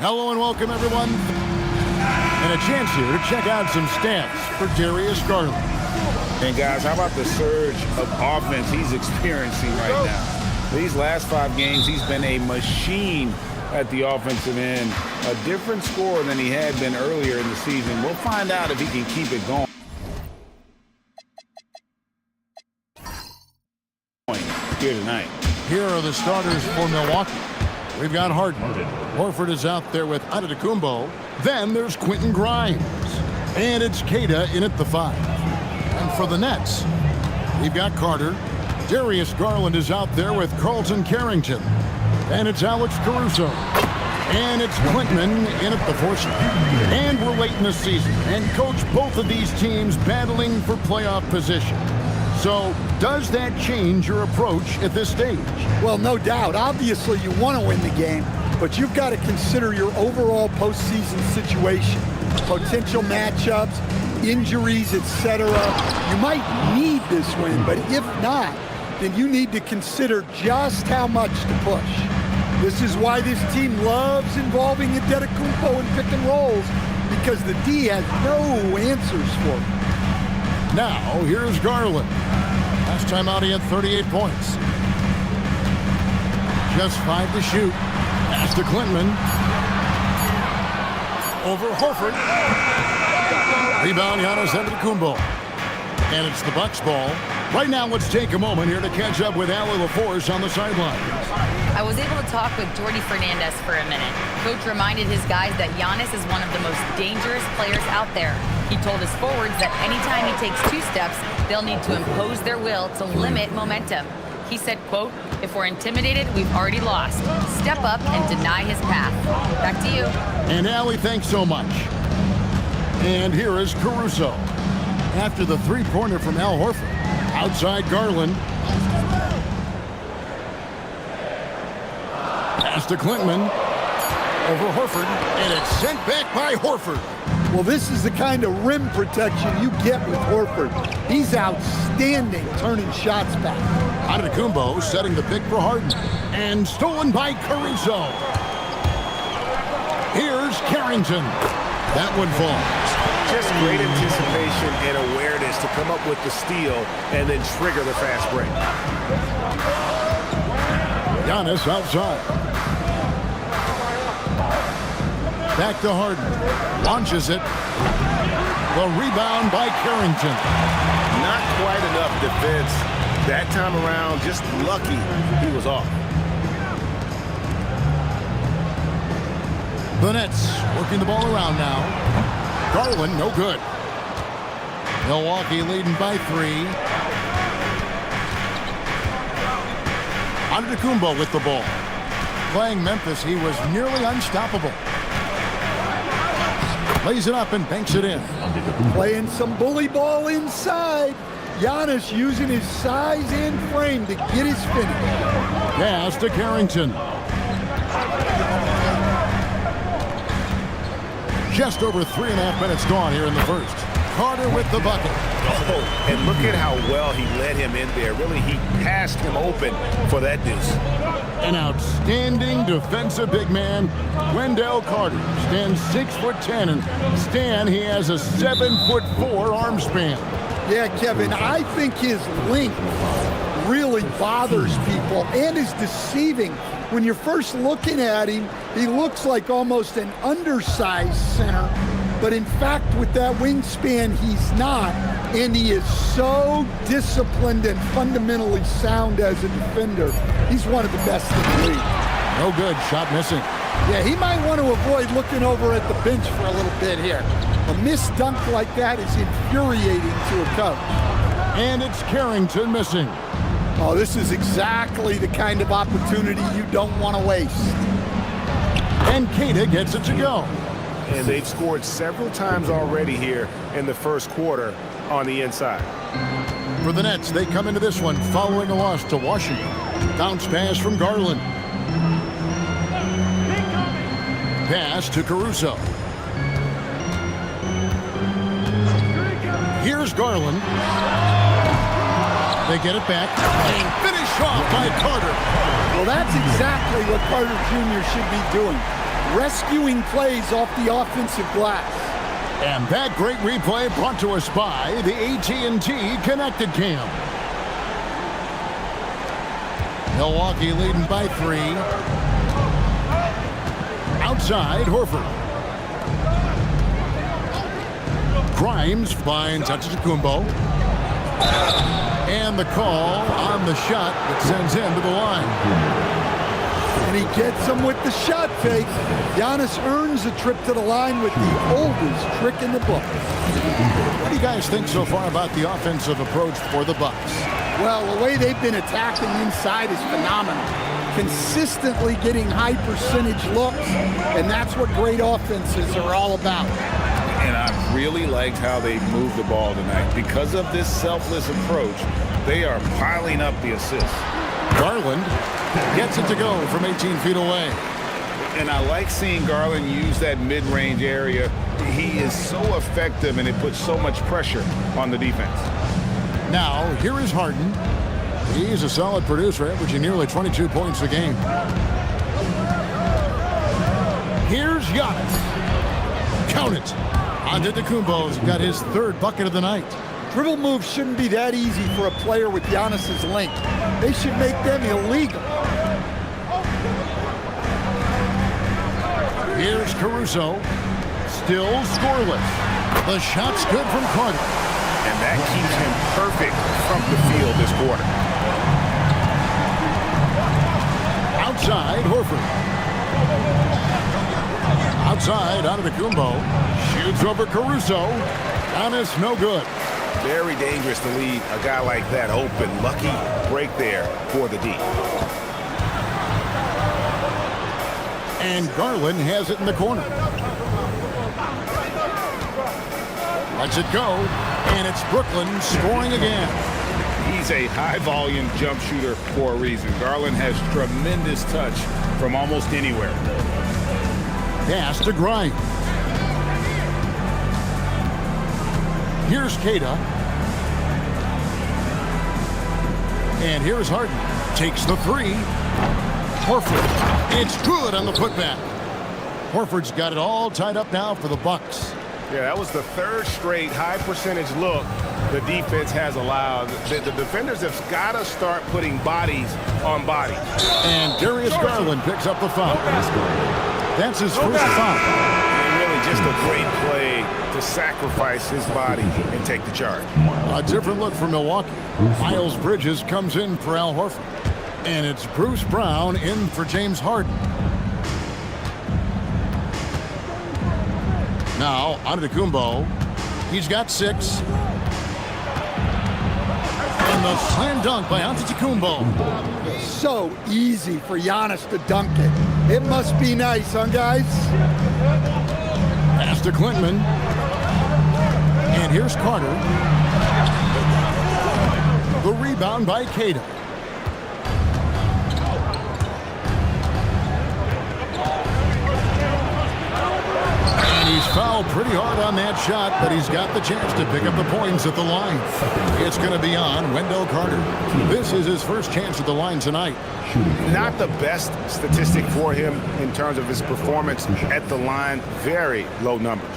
Hello and welcome, everyone. And a chance here to check out some stats for Darius Garland. And guys, how about the surge of offense he's experiencing right now? These last 5 games, he's been a machine at the offensive end. A different scorer than he had been earlier in the season. We'll find out if he can keep it going here tonight. Here are the starters for Milwaukee. We've got Harden. Horford is out there with Antetokounmpo. Then there's Quentin Grimes. And it's Queta in at the 5. And for the Nets, we've got Carter. Darius Garland is out there with Carlton Carrington. And it's Alex Caruso. And it's Quintman in at the 4 slot. And we're late in the season. And, Coach, both of these teams battling for playoff position. So, does that change your approach at this stage? Well, no doubt. Obviously, you want to win the game, but you've got to consider your overall postseason situation, potential matchups, injuries, etc. You might need this win, but if not, then you need to consider just how much to push. This is why this team loves involving Antetokounmpo in pick and rolls, because the D has no answers for it. Now, here's Garland. Last time out, he had 38 points. Just 5 to shoot. Pass to Quintman. Over Horford. Rebound, Giannis Antetokounmpo. And it's the Bucks ball. Right now, let's take a moment here to catch up with Allie LaForce on the sideline. I was able to talk with Jordi Fernandez for a minute. Coach reminded his guys that Giannis is one of the most dangerous players out there. He told his forwards that anytime he takes 2 steps, they'll need to impose their will to limit momentum. He said, quote, "If we're intimidated, we've already lost. Step up and deny his path." Back to you. And Allie, thanks so much. And here is Caruso. After the 3-pointer from Al Horford. Outside Garland. Pass to Quintman. Over Horford. And it's sent back by Horford. Well, this is the kind of rim protection you get with Horford. He's outstanding turning shots back. Antetokounmpo setting the pick for Harden. And stolen by Caruso. Here's Carrington. That one falls. Just great anticipation and awareness to come up with the steal and then trigger the fast break. Giannis outside. Back to Harden. Launches it. The rebound by Carrington. Not quite enough defense that time around. Just lucky he was off. The Nets working the ball around now. Garland, no good. Milwaukee leading by 3. Antetokounmpo with the ball. Playing Memphis, he was nearly unstoppable. Lays it up and banks it in. Playing some bully ball inside. Giannis using his size and frame to get his finish. Pass to Carrington. Just over 3.5 minutes gone here in the first. Carter with the bucket. Oh, and look at how well he led him in there. Really, he passed him open for that deuce. An outstanding defensive big man, Wendell Carter, stands 6'10", and Stan, he has a 7'4" arm span. Yeah, Kevin, I think his length really bothers people and is deceiving. When you're first looking at him, he looks like almost an undersized center, but in fact, with that wingspan, he's not, and he is so disciplined and fundamentally sound as a defender. He's one of the best in the league. No good, shot missing. Yeah, he might want to avoid looking over at the bench for a little bit here. A missed dunk like that is infuriating to a coach. And it's Carrington missing. Oh, this is exactly the kind of opportunity you don't want to waste. And Queta gets it to go. And they've scored several times already here in the first quarter on the inside. For the Nets, they come into this one following a loss to Washington. Bounce pass from Garland. Pass to Caruso. Here's Garland. They get it back. And finish off by Carter. Well, that's exactly what Carter Jr. should be doing. rescuing plays off the offensive glass. And that great replay brought to us by the AT&T Connected Cam. Milwaukee leading by 3. Outside, Horford. Grimes finds Antetokounmpo. And the call on the shot that sends him to the line. And he gets him with the shot fake. Giannis earns a trip to the line with the oldest trick in the book. What do you guys think so far about the offensive approach for the Bucks? Well, the way they've been attacking inside is phenomenal. Consistently getting high percentage looks, and that's what great offenses are all about. And I really liked how they moved the ball tonight. Because of this selfless approach, they are piling up the assists. Garland gets it to go from 18 feet away. And I like seeing Garland use that mid-range area. He is so effective, and it puts so much pressure on the defense. Now, here is Harden. He's a solid producer, averaging nearly 22 points a game. Here's Giannis. Count it. Antetokounmpo's got his 3rd bucket of the night. Dribble moves shouldn't be that easy for a player with Giannis's length. They should make them illegal. Here's Caruso. Still scoreless. The shot's good from Carter. And that keeps him perfect from the field this quarter. Outside, Horford. Outside, Antetokounmpo. Shoots over Caruso. Giannis, no good. Very dangerous to leave a guy like that open. Lucky break there for the D. And Garland has it in the corner. Lets it go, and it's Brooklyn scoring again. He's a high-volume jump shooter for a reason. Garland has tremendous touch from almost anywhere. Pass to Grimes. Here's Keita. And here's Harden. Takes the 3. Horford. It's good on the putback. Horford's got it all tied up now for the Bucks. Yeah, that was the 3rd straight high-percentage look the defense has allowed. The defenders have got to start putting bodies on bodies. And Darius Garland picks up the foul. That's his first foul. And really just a great play to sacrifice his body and take the charge. A different look for Milwaukee. Miles Bridges comes in for Al Horford. And it's Bruce Brown in for James Harden. Now, Antetokounmpo. He's got 6. And the slam dunk by Antetokounmpo. So easy for Giannis to dunk it. It must be nice, huh, guys? Pass to Clinton. And here's Carter. The rebound by Keita. He's fouled pretty hard on that shot, but he's got the chance to pick up the points at the line. It's going to be on Wendell Carter. This is his first chance at the line tonight. Not the best statistic for him in terms of his performance at the line. Very low numbers.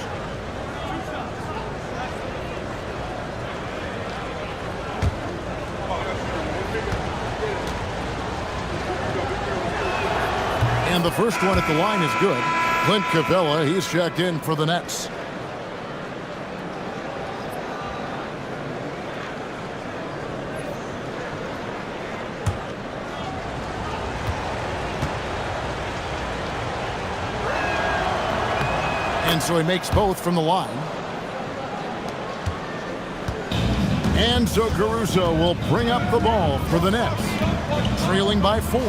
And the first one at the line is good. Clint Capella, he's checked in for the Nets. And so he makes both from the line. And so Caruso will bring up the ball for the Nets, trailing by 4.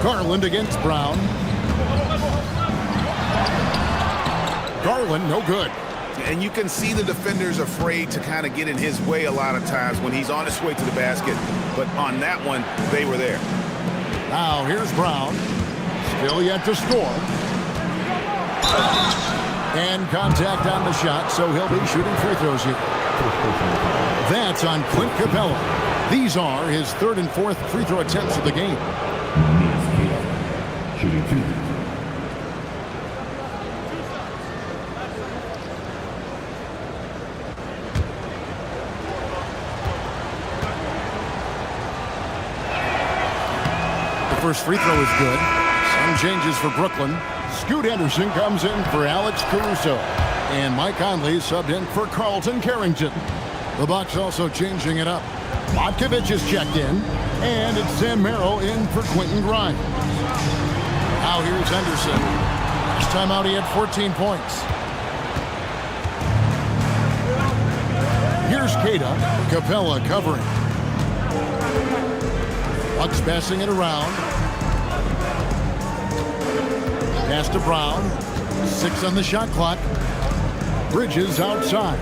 Garland against Brown. Garland, no good. And you can see the defenders afraid to kind of get in his way a lot of times when he's on his way to the basket. But on that one, they were there. Now here's Brown. Still yet to score. And contact on the shot, so he'll be shooting free throws here. That's on Clint Capella. These are his 3rd and 4th free throw attempts of the game. Shooting 2. The first free throw is good. Some changes for Brooklyn. Scoot Henderson comes in for Alex Caruso. And Mike Conley subbed in for Carlton Carrington. The Bucks also changing it up. Botkovich is checked in. And it's Sam Merrill in for Quentin Grimes. Now here's Henderson. Last time out he had 14 points. Here's Queta. Capella covering. Bucks passing it around. Pass to Brown. 6 on the shot clock. Bridges outside.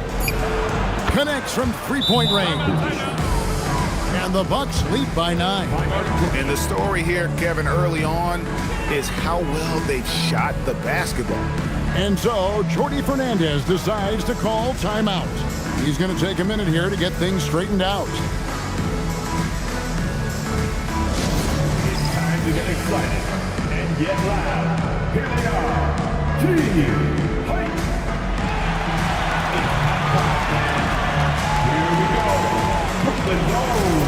Connects from three-point range. And the Bucks lead by 9. And the story here, Kevin, early on is how well they've shot the basketball. And so Jordi Fernandez decides to call timeout. He's going to take a minute here to get things straightened out. It's time to get excited and get loud. Here they are. Team Fight. Here we go. Brooklyn Dome.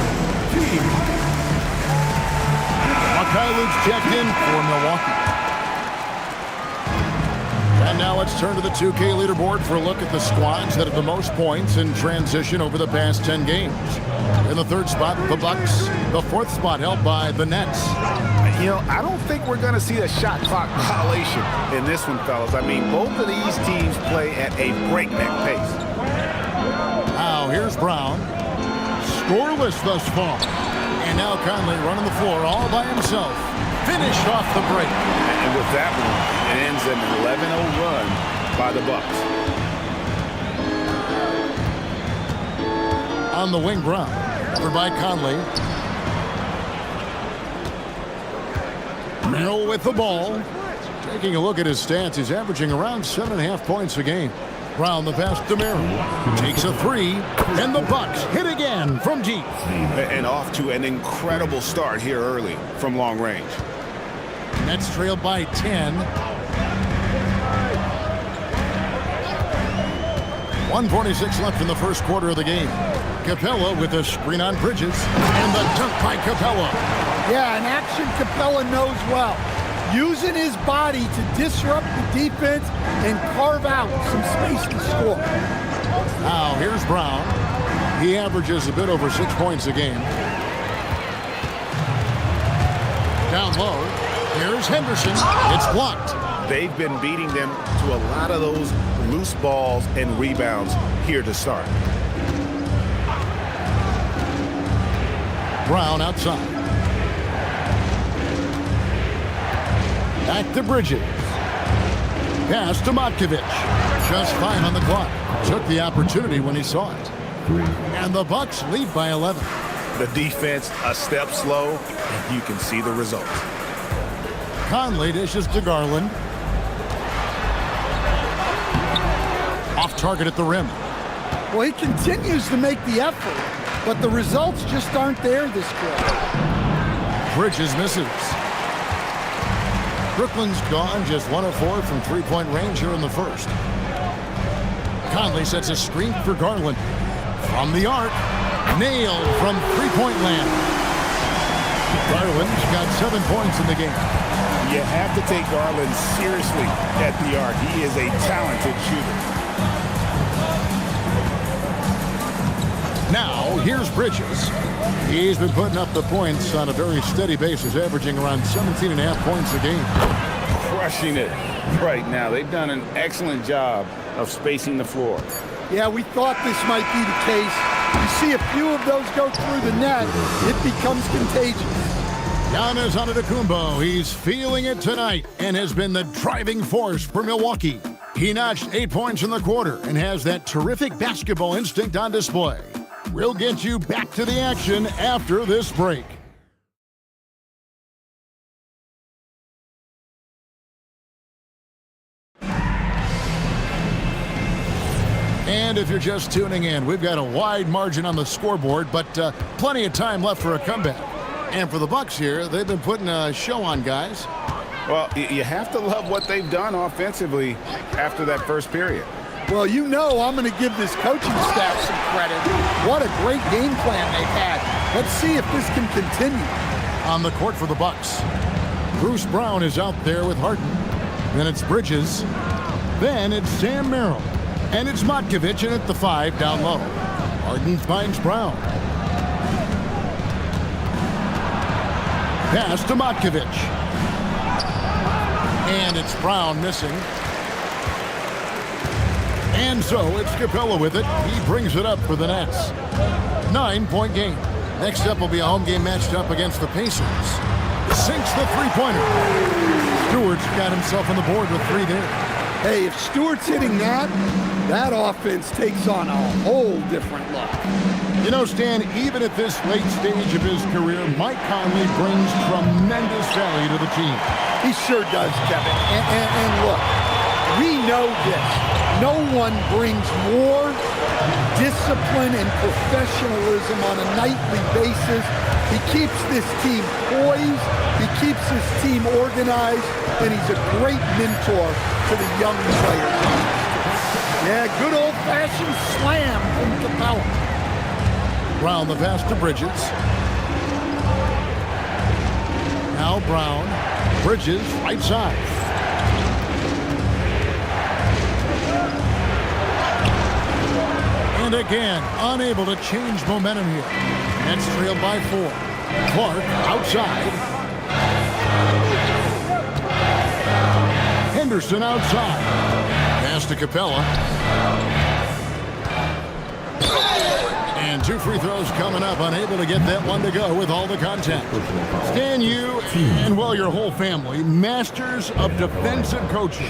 Team Fight. Mikhailuk checked in for Milwaukee. And now let's turn to the 2K leaderboard for a look at the squads that have the most points in transition over the past 10 games. In the third spot, the Bucks. The fourth spot held by the Nets. You know, I don't think we're going to see a shot clock violation in this one, fellas. I mean, both of these teams play at a breakneck pace. Now here's Brown. Scoreless thus far. And now Conley running the floor all by himself. Finished off the break. And with that one, it ends an 11-0 run by the Bucks. On the wing, Brown. Covered by Conley. Merrill with the ball. Taking a look at his stats, he's averaging around 7.5 points a game. Brown the pass to Merrill. Takes a 3, and the Bucks hit again from deep. And off to an incredible start here early from long range. Nets trailed by 10. 1:46 left in the first quarter of the game. Capella with a screen on Bridges, and the dunk by Capella. Yeah, an action Capella knows well. Using his body to disrupt the defense and carve out some space to score. Now here's Brown. He averages a bit over 6 points a game. Down low. Here's Henderson. It's blocked. They've been beating them to a lot of those loose balls and rebounds here to start. Brown outside. Back to Bridges. Pass to Botkovich. Just 5 on the clock. Took the opportunity when he saw it. And the Bucks lead by 11. The defense a step slow, and you can see the result. Conley dishes to Garland. Off target at the rim. Well, he continues to make the effort, but the results just aren't there this quarter. Bridges misses. Brooklyn's gone just 1 of 4 from three-point range here in the first. Conley sets a screen for Garland. From the arc, nailed from three-point land. Garland's got 7 points in the game. You have to take Garland seriously at the arc. He is a talented shooter. Now, here's Bridges. He's been putting up the points on a very steady basis, averaging around 17.5 points a game. Crushing it right now. They've done an excellent job of spacing the floor. Yeah, we thought this might be the case. You see a few of those go through the net, it becomes contagious. Giannis Antetokounmpo, he's feeling it tonight and has been the driving force for Milwaukee. He notched 8 points in the quarter and has that terrific basketball instinct on display. We'll get you back to the action after this break. And if you're just tuning in, we've got a wide margin on the scoreboard, but plenty of time left for a comeback. And for the Bucks here, they've been putting a show on, guys. Well, you have to love what they've done offensively after that first period. Well, you know I'm going to give this coaching staff some credit. What a great game plan they've had. Let's see if this can continue. On the court for the Bucks, Bruce Brown is out there with Harden. Then it's Bridges. Then it's Sam Merrill. And it's Matkovic in at the 5 down low. Harden finds Brown. Pass to Matkovic. And it's Brown missing. And so it's Capella with it. He brings it up for the Nets. 9-point game. Next up will be a home game matched up against the Pacers. Sinks the three-pointer. Stewart's got himself on the board with 3 there. Hey, if Stewart's hitting that offense takes on a whole different look. You know, Stan, even at this late stage of his career, Mike Conley brings tremendous value to the team. He sure does, Kevin. And look, we know this. No one brings more discipline and professionalism on a nightly basis. He keeps this team poised, he keeps his team organized, and he's a great mentor to the young players. Yeah, good old-fashioned slam from Capella. Brown the pass to Bridges. Now Brown. Bridges, right side. And again, unable to change momentum here. Nets trailed by 4. Clark outside. Henderson outside. Pass to Capella. And 2 free throws coming up, unable to get that one to go with all the contact. Stan, you and, well, your whole family, masters of defensive coaching.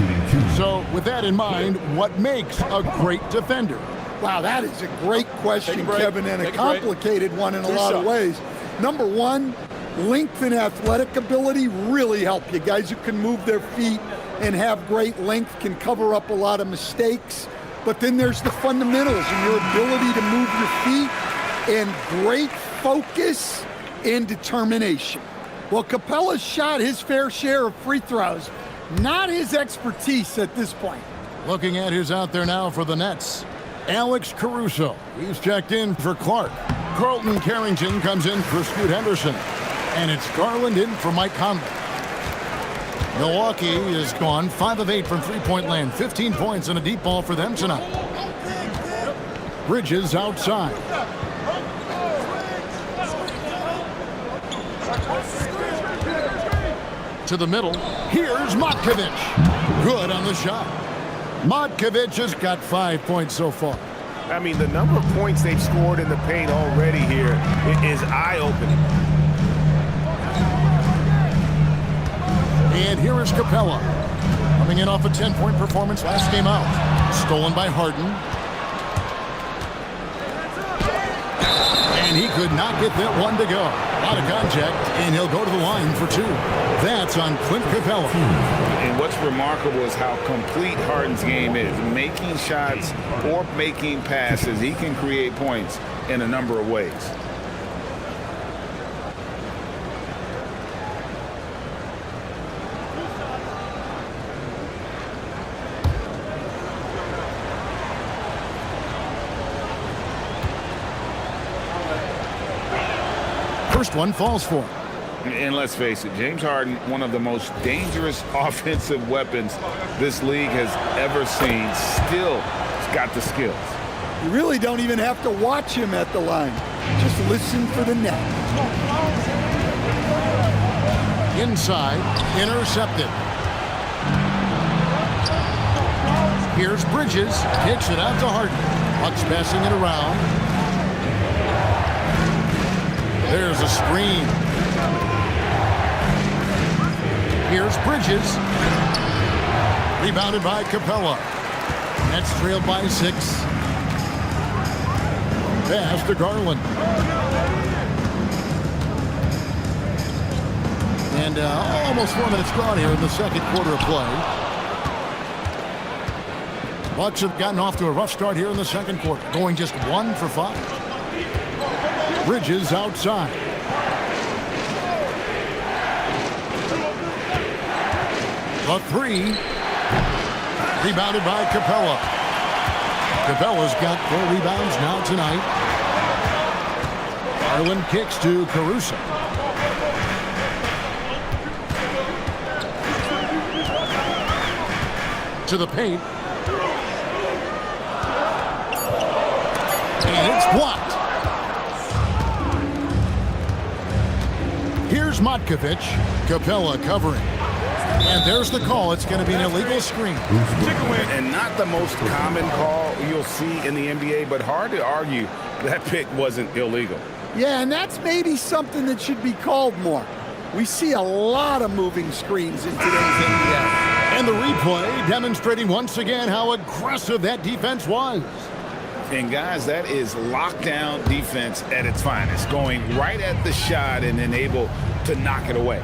So with that in mind, what makes a great defender? Wow, that is a great question, Kevin, and a complicated one in a lot of ways. Number one, length and athletic ability really help you. Guys who can move their feet and have great length can cover up a lot of mistakes. But then there's the fundamentals and your ability to move your feet and great focus and determination. Well, Capella's shot his fair share of free throws, not his expertise at this point. Looking at who's out there now for the Nets. Alex Caruso. He's checked in for Clark. Carlton Carrington comes in for Scoot Henderson. And it's Garland in for Mike Conley. Milwaukee is gone 5 of 8 from three-point land. 15 points and a deep ball for them tonight. Bridges outside. To the middle. Here's Matkovic. Good on the shot. Matkovic has got 5 points so far. I mean, the number of points they've scored in the paint already here is eye-opening. And here is Capella. Coming in off a 10-point performance last game out. Stolen by Harden. And he could not get that one to go. A lot of contact, and he'll go to the line for 2. That's on Clint Capella. And what's remarkable is how complete Harden's game is. Making shots or making passes, he can create points in a number of ways. First one falls for him. And let's face it, James Harden, one of the most dangerous offensive weapons this league has ever seen, still has got the skills. You really don't even have to watch him at the line. Just listen for the net. Inside, intercepted. Here's Bridges, kicks it out to Harden. Bucks passing it around. There's a screen. Here's Bridges. Rebounded by Capella. Nets trailed by 6. Pass to Garland. And almost 4 minutes gone here in the second quarter of play. Bucks have gotten off to a rough start here in the second quarter, going just 1 for 5. Bridges outside. The three. Rebounded by Capella. Capella's got 4 rebounds now tonight. Garland kicks to Caruso. To the paint. And it's blocked. Here's Matkovic. Capella covering. And there's the call. It's going to be an illegal screen. And not the most common call you'll see in the NBA, but hard to argue that pick wasn't illegal. Yeah, and that's maybe something that should be called more. We see a lot of moving screens in today's NBA. And the replay demonstrating once again how aggressive that defense was. And guys, that is lockdown defense at its finest, going right at the shot and then able to knock it away.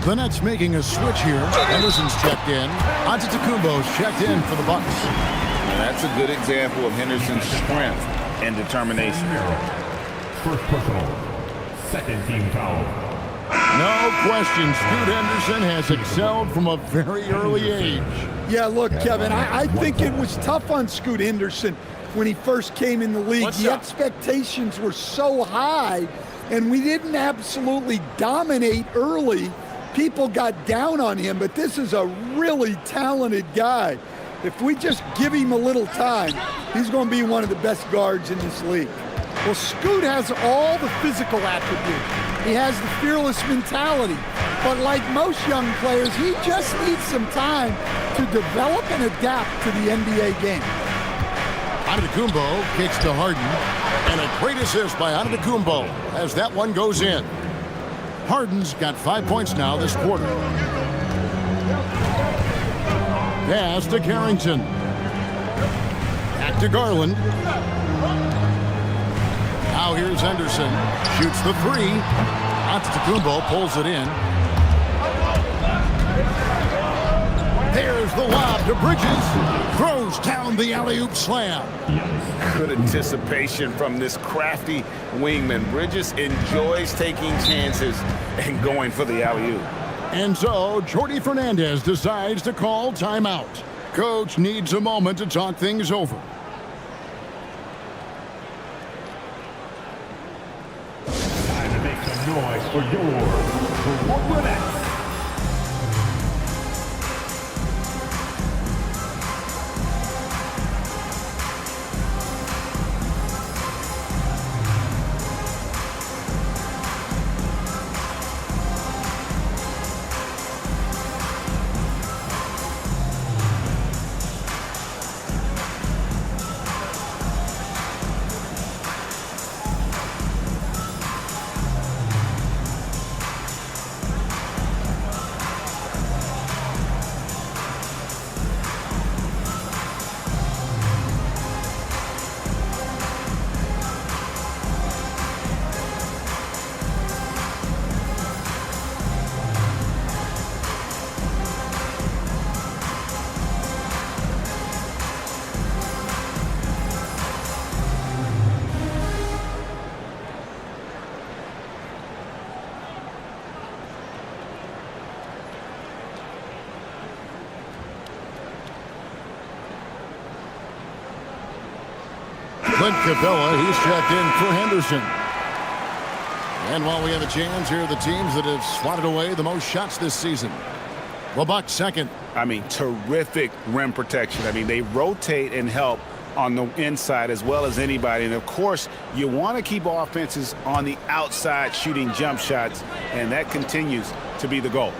The Nets making a switch here. Henderson's checked in. Antetokounmpo's checked in for the Bucks. And that's a good example of Henderson's strength and determination. First personal. Second team foul. No question, Scoot Henderson has excelled from a very early age. Yeah, look, Kevin, I think it was tough on Scoot Henderson when he first came in the league. The expectations were so high, and we didn't absolutely dominate early. People got down on him, but this is a really talented guy. If we just give him a little time, he's going to be one of the best guards in this league. Well, Scoot has all the physical attributes. He has the fearless mentality. But like most young players, he just needs some time to develop and adapt to the NBA game. Antetokounmpo kicks to Harden. And a great assist by Antetokounmpo as that one goes in. Harden's got 5 points now this quarter. Pass to Carrington. Back to Garland. Now here's Henderson. Shoots the three. Antetokounmpo pulls it in. There's the lob to Bridges. Throws down the alley-oop slam. Good anticipation from this crafty wingman. Bridges enjoys taking chances and going for the alley-oop. And so, Jordi Fernandez decides to call timeout. Coach needs a moment to talk things over. Time to make some noise for your Brooklyn Nets. Clint Capella, he's checked in for Henderson. And while we have a chance, here are the teams that have swatted away the most shots this season. The Bucks second. I mean, terrific rim protection. I mean, they rotate and help on the inside as well as anybody. And, of course, you want to keep offenses on the outside shooting jump shots, and that continues to be the goal.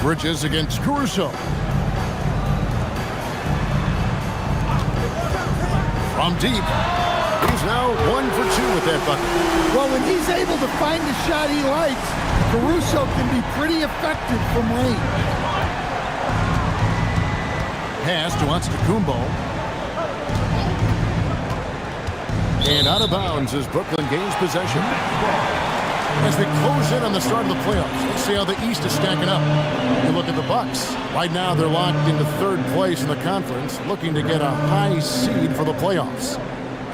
Bridges against Caruso. From deep, he's now 1 for 2 with that bucket. Well, when he's able to find the shot he likes, Caruso can be pretty effective from range. Pass to Antetokounmpo. And out of bounds as Brooklyn gains possession. As they close in on the start of the playoffs, let's see how the East is stacking up. You look at the Bucks. Right now, they're locked into third place in the conference, looking to get a high seed for the playoffs.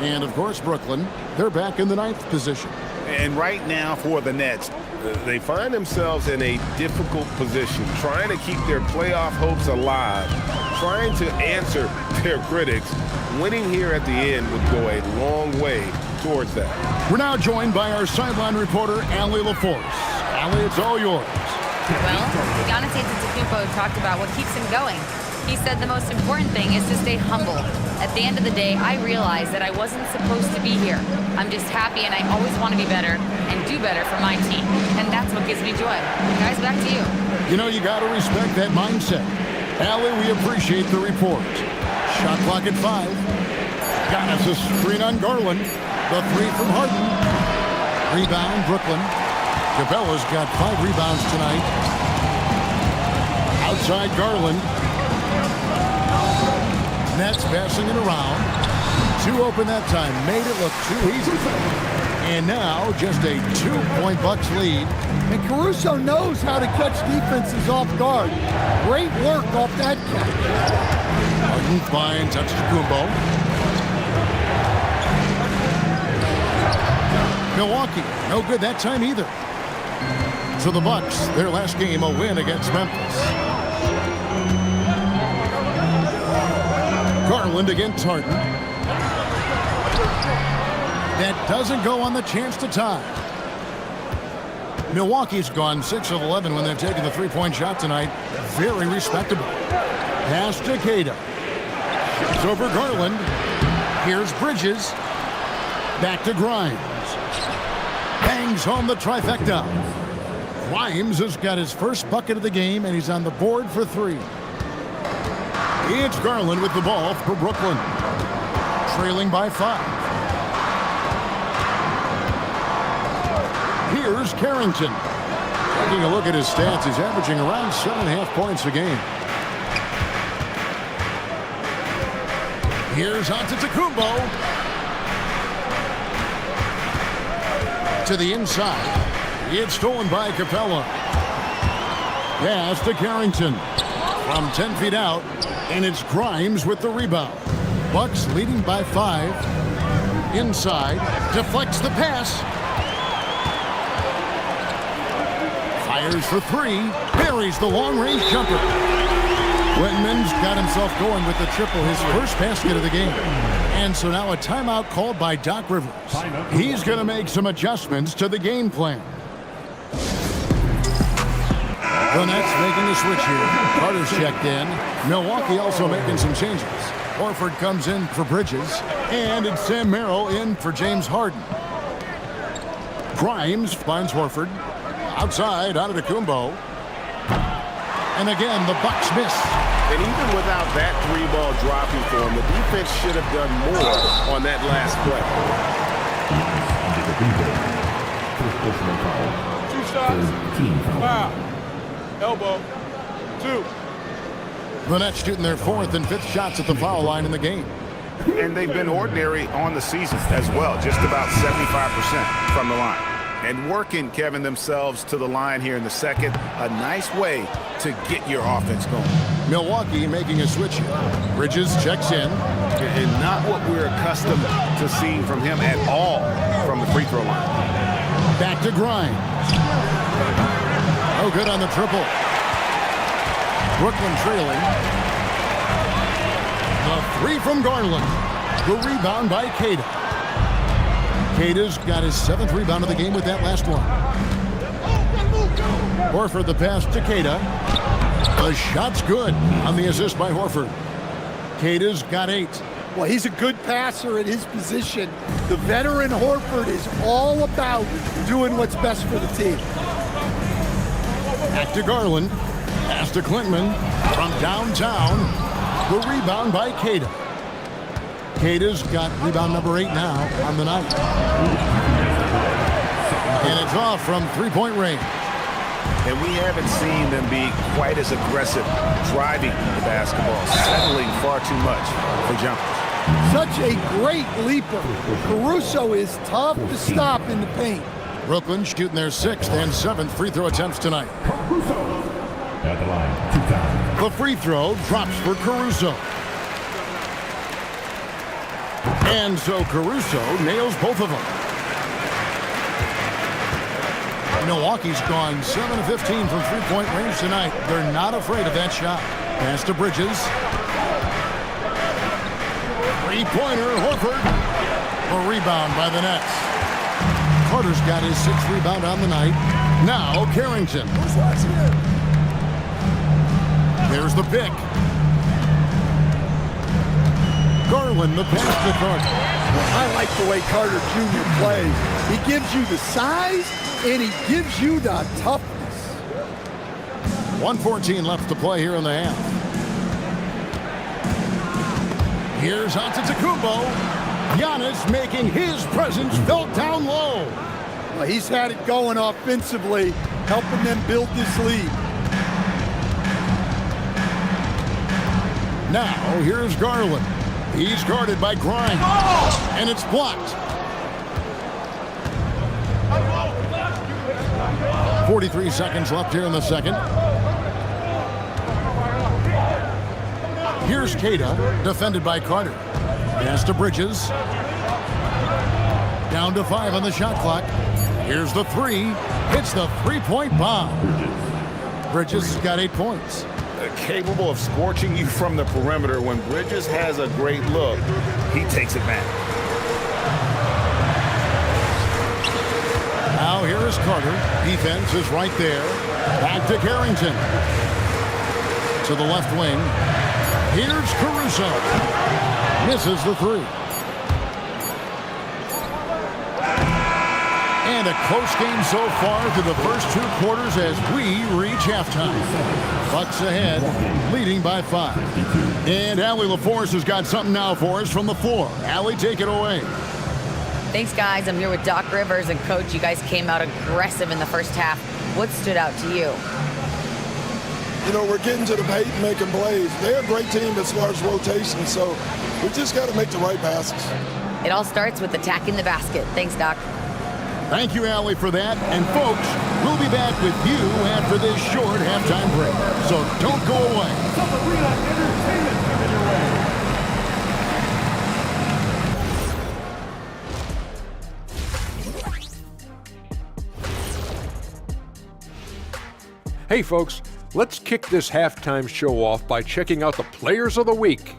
And, of course, Brooklyn, they're back in the 9th position. And right now for the Nets, they find themselves in a difficult position, trying to keep their playoff hopes alive, trying to answer their critics. Winning here at the end would go a long way towards that. We're now joined by our sideline reporter, Allie LaForce. Allie, it's all yours. Well, Giannis Antetokounmpo talked about what keeps him going. He said the most important thing is to stay humble. At the end of the day, I realized that I wasn't supposed to be here. I'm just happy, and I always want to be better and do better for my team. And that's what gives me joy. Guys, back to you. You know, you got to respect that mindset. Allie, we appreciate the report. Shot clock at 5. Giannis a screen on Garland. The 3 from Harden. Rebound, Brooklyn. Cabela's got 5 rebounds tonight. Outside Garland. Nets passing it around. 2 open that time. Made it look too easy. And now just a 2-point Bucks lead. And Caruso knows how to catch defenses off guard. Great work off that catch. Harden finds Antetokounmpo. Milwaukee, no good that time either. So the Bucks, their last game, a win against Memphis. Garland against Harden. That doesn't go on the chance to tie. Milwaukee's gone 6 of 11 when they've taken the 3-point shot tonight. Very respectable. Pass to Queta. It's over Garland. Here's Bridges. Back to Grimes. Bangs home the trifecta. Grimes has got his first bucket of the game, and he's on the board for 3. It's Garland with the ball for Brooklyn. Trailing by 5. Here's Carrington. Taking a look at his stats, he's averaging around 7.5 points a game. Here's Antetokounmpo. To the inside. It's stolen by Capella. Pass to Carrington. From 10 feet out. And it's Grimes with the rebound. Bucks leading by 5. Inside. Deflects the pass. Fires for 3. Buries the long-range jumper. Whitman's got himself going with the triple, his first basket of the game. And so now a timeout called by Doc Rivers. He's going to make some adjustments to the game plan. The Nets making a switch here. Carter's checked in. Milwaukee also making some changes. Horford comes in for Bridges. And it's Sam Merrill in for James Harden. Grimes finds Horford. Outside, Antetokounmpo. And again, the Bucks miss. And even without that 3-ball dropping for him, the defense should have done more on that last play. Team foul. Elbow. 2. The Nets shooting their 4th and 5th shots at the foul line in the game. And they've been ordinary on the season as well, just about 75% from the line. And working, Kevin, themselves to the line here in the second. A nice way to get your offense going. Milwaukee making a switch here. Bridges checks in. And not what we're accustomed to seeing from him at all from the free throw line. Back to Grimes. No good on the triple. Brooklyn trailing. The 3 from Garland. The rebound by Queta. Queta's got his 7th rebound of the game with that last one. Horford the pass to Queta. The shot's good on the assist by Horford. Queta's got 8. Well, he's a good passer at his position. The veteran Horford is all about doing what's best for the team. Back to Garland. Pass to Klintman from downtown. The rebound by Queta. Queta's got rebound number 8 now on the night. And it's off from 3-point range. And we haven't seen them be quite as aggressive driving the basketball, settling far too much for jumpers. Such a great leaper. Caruso is tough to stop in the paint. Brooklyn shooting their 6th and 7th free throw attempts tonight. At the line, 2 times. The free throw drops for Caruso. And so Caruso nails both of them. Milwaukee's gone 7 of 15 from three-point range tonight. They're not afraid of that shot. Pass to Bridges. Three-pointer, Horford. A rebound by the Nets. Carter's got his 6th rebound on the night. Now Carrington. There's the pick. Garland, the pass to Carter. I like the way Carter Jr. plays. He gives you the size, and he gives you the toughness. 1:14 left to play here in the half. Here's Antetokounmpo. Giannis making his presence felt down low. Well, he's had it going offensively, helping them build this lead. Now, here's Garland. He's guarded by Grimes, and it's blocked. 43 seconds left here in the second. Here's Queta, defended by Carter. Pass to Bridges. Down to 5 on the shot clock. Here's the three. Hits the three-point bomb. Bridges has got 8 points. Capable of scorching you from the perimeter. When Bridges has a great look, he takes it back. Now here is Carter. Defense is right there. Back to Carrington. To the left wing. Here's Caruso. Misses the three. And a close game so far through the first 2 quarters as we reach halftime. Bucks ahead, leading by 5. And Allie LaForce has got something now for us from the floor. Allie, take it away. Thanks, guys. I'm here with Doc Rivers and Coach. You guys came out aggressive in the first half. What stood out to you? You know, we're getting to the paint and making plays. They're a great team as far as rotation, so we just got to make the right passes. It all starts with attacking the basket. Thanks, Doc. Thank you, Allie, for that. And, folks, we'll be back with you after this short halftime break. So don't go away. Hey, folks, let's kick this halftime show off by checking out the Players of the Week.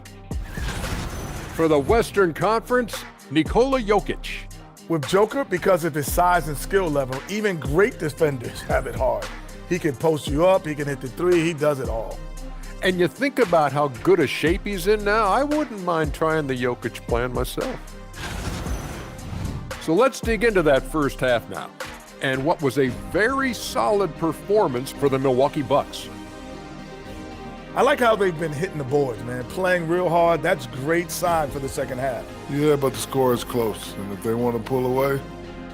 For the Western Conference, Nikola Jokic. With Joker, because of his size and skill level, even great defenders have it hard. He can post you up, he can hit the three, he does it all. And you think about how good a shape he's in now, I wouldn't mind trying the Jokic plan myself. So let's dig into that first half now, and what was a very solid performance for the Milwaukee Bucks. I like how they've been hitting the boards, man, playing real hard. That's great sign for the second half. Yeah, but the score is close, and if they want to pull away,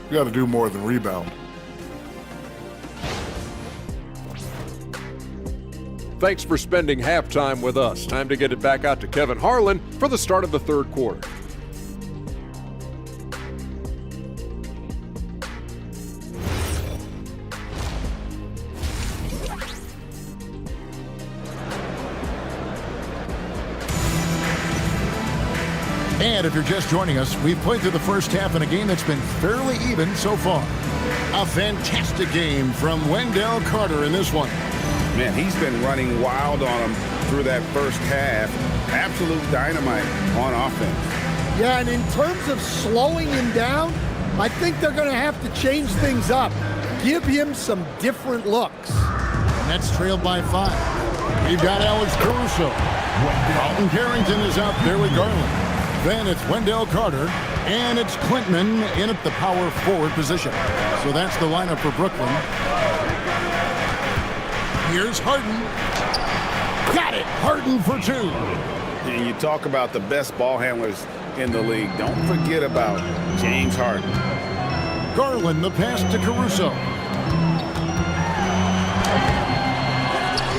you got to do more than rebound. Thanks for spending halftime with us. Time to get it back out to Kevin Harlan for the start of the third quarter. And if you're just joining us, we've played through the first half in a game that's been fairly even so far. A fantastic game from Wendell Carter in this one. Man, he's been running wild on him through that first half. Absolute dynamite on offense. Yeah, and in terms of slowing him down, I think they're going to have to change things up. Give him some different looks. Nets trailed by 5. We've got Alex Caruso. Carlton Carrington is out there with Garland. Then it's Wendell Carter, and it's Klintman in at the power forward position. So that's the lineup for Brooklyn. Here's Harden. Got it. Harden for 2. And you talk about the best ball handlers in the league. Don't forget about James Harden. Garland, the pass to Caruso.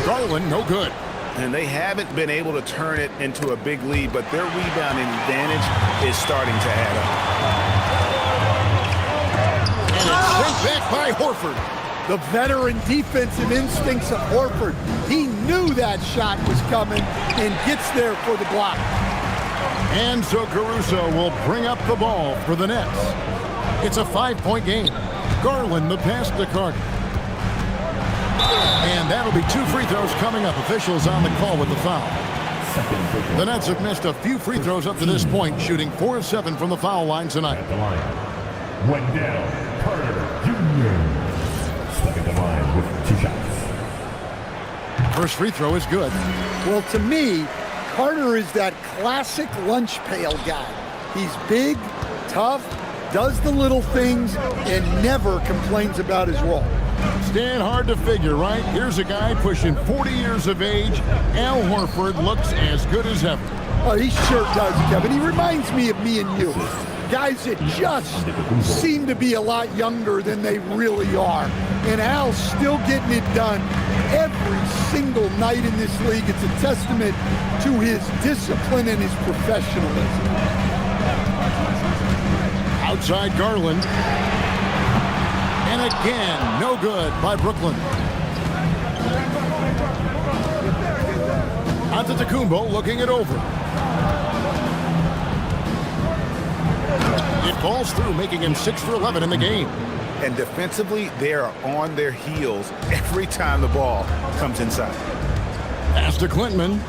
Garland, no good. And they haven't been able to turn it into a big lead, but their rebounding advantage is starting to add up. And it's sent back by Horford. The veteran defensive instincts of Horford. He knew that shot was coming and gets there for the block. And so Caruso will bring up the ball for the Nets. It's a 5-point game. Garland, the pass to Carter. And that'll be 2 free throws coming up. Officials on the call with the foul. The Nets have missed a few free throws up to this point, shooting 4 of 7 from the foul line tonight. At the line, Wendell Carter Jr. Stepping to line with 2 shots. First free throw is good. Well, to me, Carter is that classic lunch pail guy. He's big, tough, does the little things, and never complains about his role. Stand hard to figure, right? Here's a guy pushing 40 years of age. Al Horford looks as good as ever. Oh, he sure does, Kevin. He reminds me of me and you. Guys that just seem to be a lot younger than they really are. And Al's still getting it done every single night in this league. It's a testament to his discipline and his professionalism. Outside Garland. And again, no good by Brooklyn. Antetokounmpo looking it over. It falls through, making him 6 for 11 in the game. And defensively, they are on their heels every time the ball comes inside. Pass to Klintman.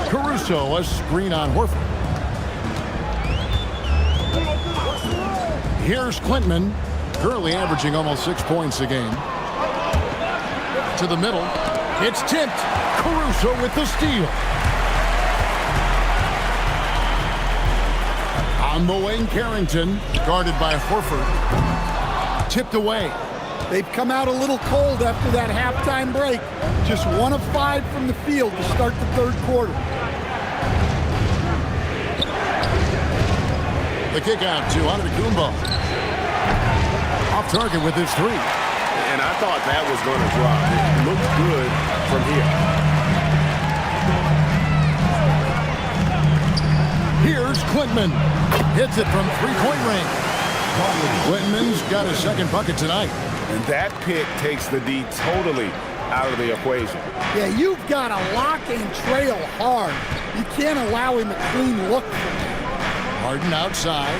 Caruso, a screen on Horford. Here's Klintman. Currently averaging almost 6 points a game. To the middle. It's tipped. Caruso with the steal. On the wing, Carrington, guarded by Horford. Tipped away. They've come out a little cold after that halftime break. Just 1 of 5 from the field to start the third quarter. The kick out to Antetokounmpo. Off target with his 3. And I thought that was going to drop. It looked good from here. Here's Klintman. Hits it from 3-point range. Klintman's got his second bucket tonight. And that pick takes the D totally out of the equation. Yeah, you've got to lock and trail hard. You can't allow him a clean look from that. Harden outside.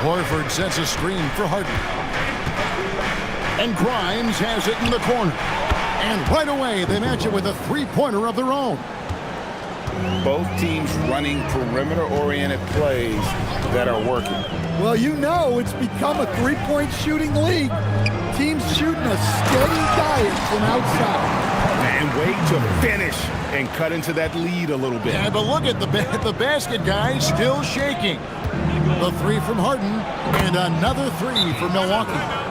Horford sets a screen for Harden. And Grimes has it in the corner. And right away, they match it with a 3-pointer of their own. Both teams running perimeter-oriented plays that are working. Well, you know it's become a 3-point shooting league. Teams shooting a steady diet from outside. And way to finish and cut into that lead a little bit. Yeah, but look at the basket, guys, still shaking. The 3 from Harden and another 3 for Milwaukee.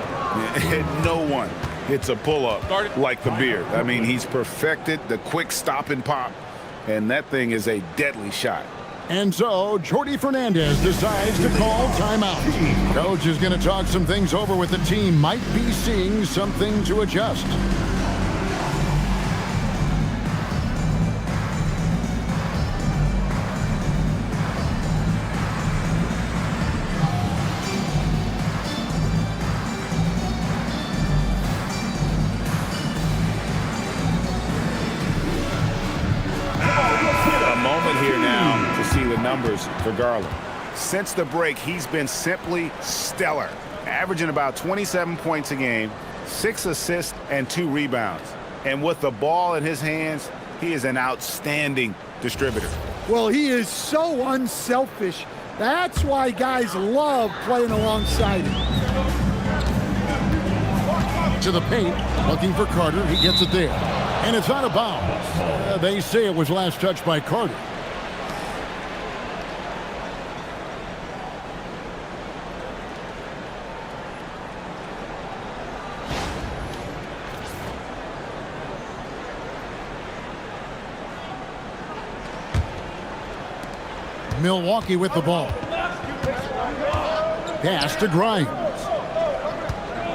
And no one hits a pull-up like the Beard. I mean, he's perfected the quick stop and pop, and that thing is a deadly shot. And so, Jordi Fernandez decides to call timeout. Coach is going to talk some things over with the team. Might be seeing something to adjust. Numbers for Garland. Since the break, he's been simply stellar, averaging about 27 points a game, 6 assists, and 2 rebounds. And with the ball in his hands, he is an outstanding distributor. Well, he is so unselfish. That's why guys love playing alongside him. To the paint, looking for Carter. He gets it there. And it's out of bounds. They say it was last touched by Carter. Milwaukee with the ball. Pass to Grimes.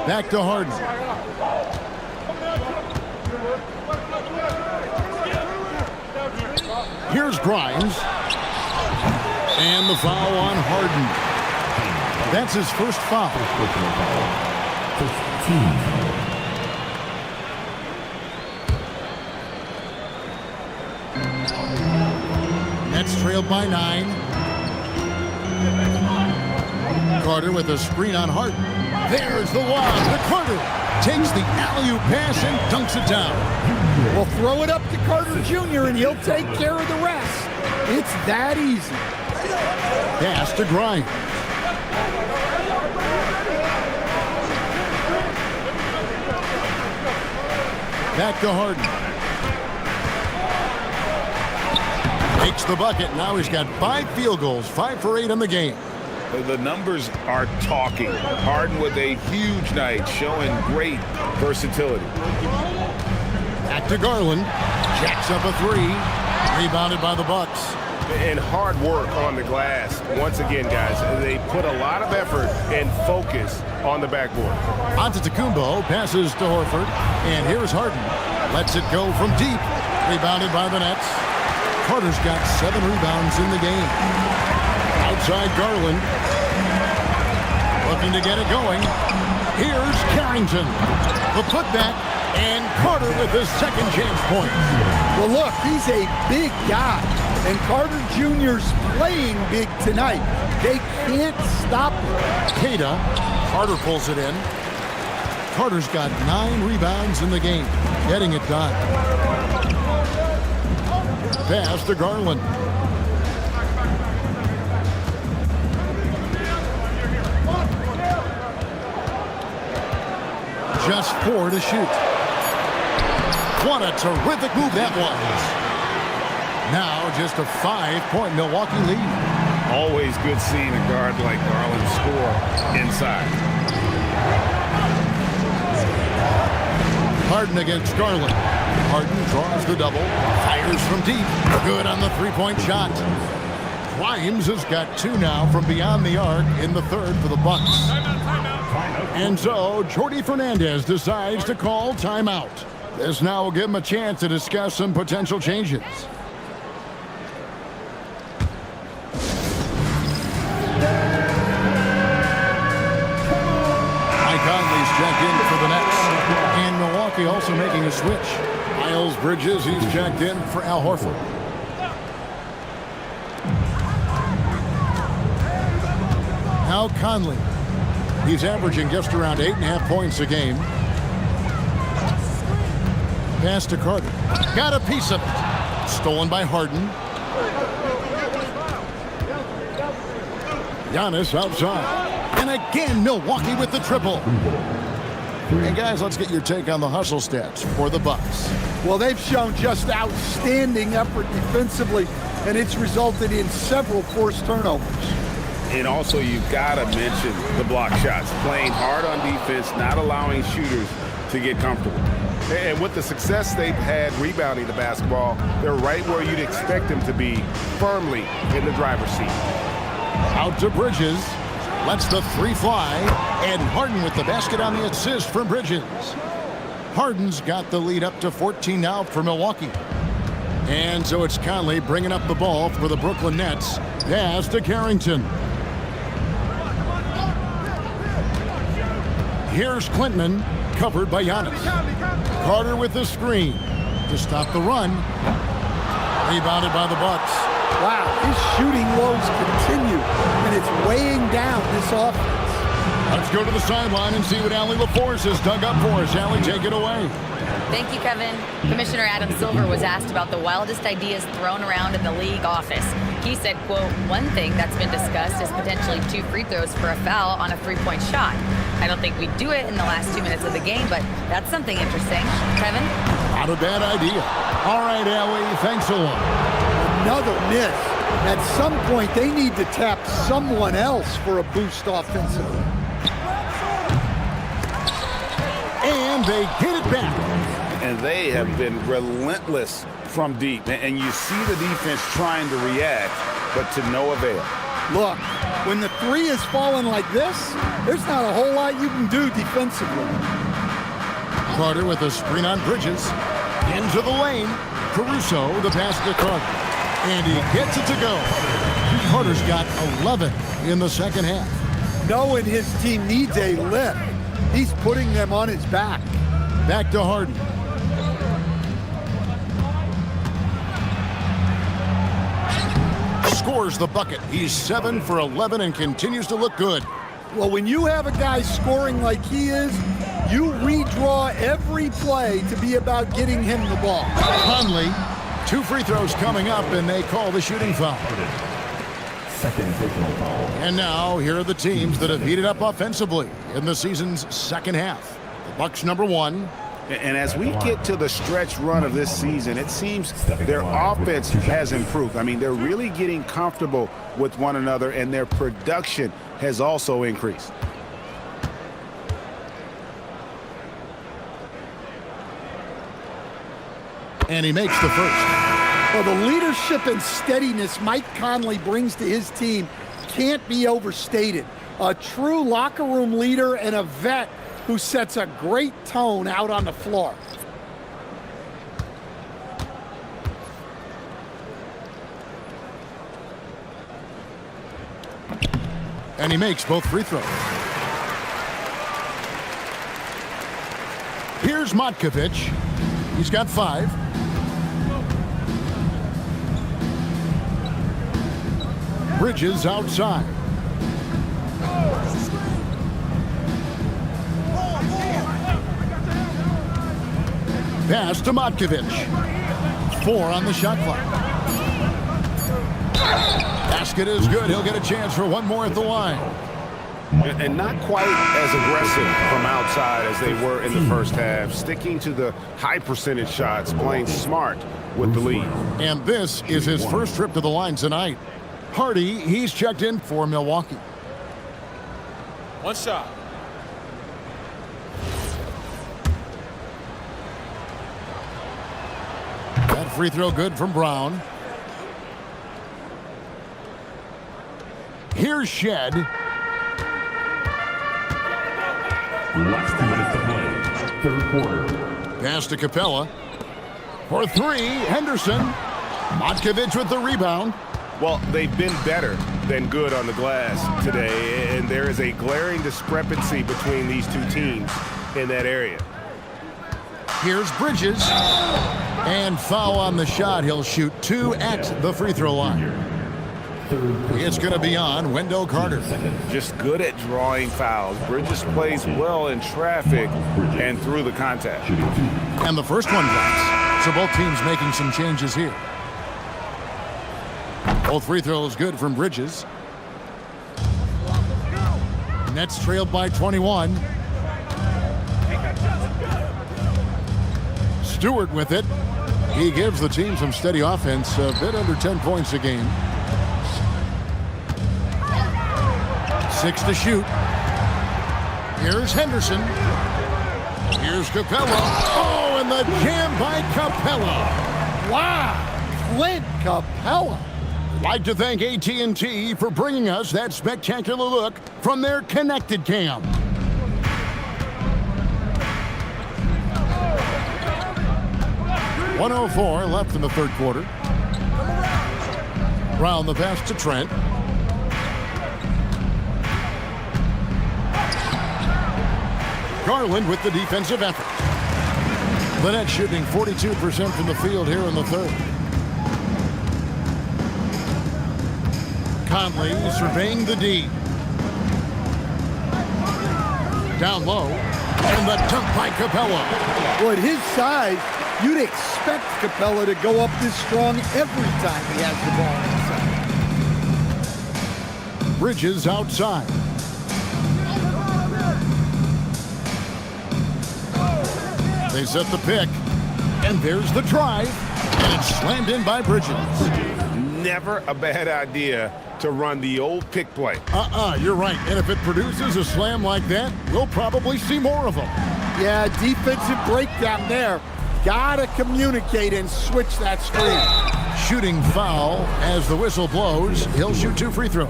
Back to Harden. Here's Grimes. And the foul on Harden. That's his first foul. Nets trailed by 9. Carter with a screen on Harden. There's the lob to Carter. Takes the alley-oop pass and dunks it down. Well, throw it up to Carter Jr. and he'll take care of the rest. It's that easy. Pass to Grimes. Back to Harden. Makes the bucket. Now he's got 5 field goals, 5 for 8 in the game. The numbers are talking. Harden with a huge night, showing great versatility. Back to Garland. Jacks up a 3. Rebounded by the Bucks. And hard work on the glass. Once again, guys, they put a lot of effort and focus on the backboard. Antetokounmpo passes to Horford. And here's Harden. Lets it go from deep. Rebounded by the Nets. Carter's got 7 rebounds in the game. Outside Garland. Looking to get it going. Here's Carrington. The putback. And Carter with his second chance point. Well, look, he's a big guy. And Carter Jr.'s playing big tonight. They can't stop him. Queta. Carter pulls it in. Carter's got 9 rebounds in the game. Getting it done. Pass to Garland. Just 4 to shoot. What a terrific move that was. Now just a 5-point Milwaukee lead. Always good seeing a guard like Garland score inside. Harden against Garland. Harden draws the double. Fires from deep. Good on the 3-point shot. Grimes has got 2 now from beyond the arc in the third for the Bucks. And so Jordi Fernandez decides to call timeout. This now will give him a chance to discuss some potential changes. Mike Conley's checked in for the Nets. And Milwaukee also making a switch. Miles Bridges, he's checked in for Al Horford. Now Conley. He's averaging just around 8.5 points a game. Pass to Carter. Got a piece of it. Stolen by Harden. Giannis outside. And again, Milwaukee with the triple. And guys, let's get your take on the hustle stats for the Bucks. Well, they've shown just outstanding effort defensively, and it's resulted in several forced turnovers. And also, you've got to mention the block shots. Playing hard on defense, not allowing shooters to get comfortable. And with the success they've had rebounding the basketball, they're right where you'd expect them to be, firmly in the driver's seat. Out to Bridges. Lets the 3 fly. And Harden with the basket on the assist from Bridges. Harden's got the lead up to 14 now for Milwaukee. And so it's Conley bringing up the ball for the Brooklyn Nets. Pass to Carrington. Here's Clinton, covered by Giannis. Carter with the screen to stop the run. Rebounded by the Bucks. Wow, his shooting woes continue, and it's weighing down this offense. Let's go to the sideline and see what Allie LaForce has dug up for us. Allie, take it away. Thank you, Kevin. Commissioner Adam Silver was asked about the wildest ideas thrown around in the league office. He said, quote, "One thing that's been discussed is potentially 2 free throws for a foul on a 3-point shot. I don't think we'd do it in the last 2 minutes of the game, but that's something interesting." Kevin? Not a bad idea. All right, Allie, thanks a lot. Another miss. At some point, they need to tap someone else for a boost offensively. And they get it back. And they have been relentless from deep. And you see the defense trying to react, but to no avail. Look, when the 3 is falling like this, there's not a whole lot you can do defensively. Carter with a screen on Bridges. Into the lane. Caruso, the pass to Carter. And he gets it to go. Carter's got 11 in the second half. Knowing his team needs a lift, he's putting them on his back. Back to Harden. Scores the bucket. He's 7 for 11 and continues to look good. Well, when you have a guy scoring like he is, you redraw every play to be about getting him the ball. Conley, 2 free throws coming up, and they call the shooting foul. Second personal foul. And now, here are the teams that have heated up offensively in the season's second half. The Bucks #1. And as we get to the stretch run of this season, it seems their offense has improved. I mean, they're really getting comfortable with one another, and their production has also increased. And he makes the first. Well, the leadership and steadiness Mike Conley brings to his team can't be overstated. A true locker room leader and a vet who sets a great tone out on the floor. And he makes both free throws. Here's Matkovic. He's got 5. Bridges outside. Pass to Matkovic. 4 on the shot clock. Basket is good. He'll get a chance for one more at the line. And not quite as aggressive from outside as they were in the first half, sticking to the high percentage shots, playing smart with the lead. And this is his first trip to the line tonight. Hardy, he's checked in for Milwaukee. One shot. That free throw good from Brown. Here's Shed. Last 2 minutes to play. Third quarter. Pass to Capella. For 3, Henderson. Matkovic with the rebound. Well, they've been better than good on the glass today, and there is a glaring discrepancy between these two teams in that area. Here's Bridges. And foul on the shot. He'll shoot 2 at the free throw line. It's going to be on Wendell Carter. Just good at drawing fouls. Bridges plays well in traffic and through the contact. And the first one drops. So both teams making some changes here. Both free throws good from Bridges. Nets trailed by 21. Stewart with it. He gives the team some steady offense, a bit under 10 points a game. 6 to shoot. Here's Henderson. Here's Capella. Oh, and the jam by Capella. Wow, Clint Capella. I'd like to thank AT&T for bringing us that spectacular look from their Connected Cam. .104 left in the third quarter. Brown the pass to Trent. Garland with the defensive effort. The Nets shooting 42% from the field here in the third. Conley surveying the D. Down low. And the dunk by Capella. Well, at his size, you'd expect Capella to go up this strong every time he has the ball inside. Bridges outside. They set the pick. And there's the drive. And it's slammed in by Bridges. Never a bad idea to run the old pick play. You're right. And if it produces a slam like that, we'll probably see more of them. Yeah, defensive breakdown there. Gotta communicate and switch that screen. Shooting foul as the whistle blows. He'll shoot 2 free throws.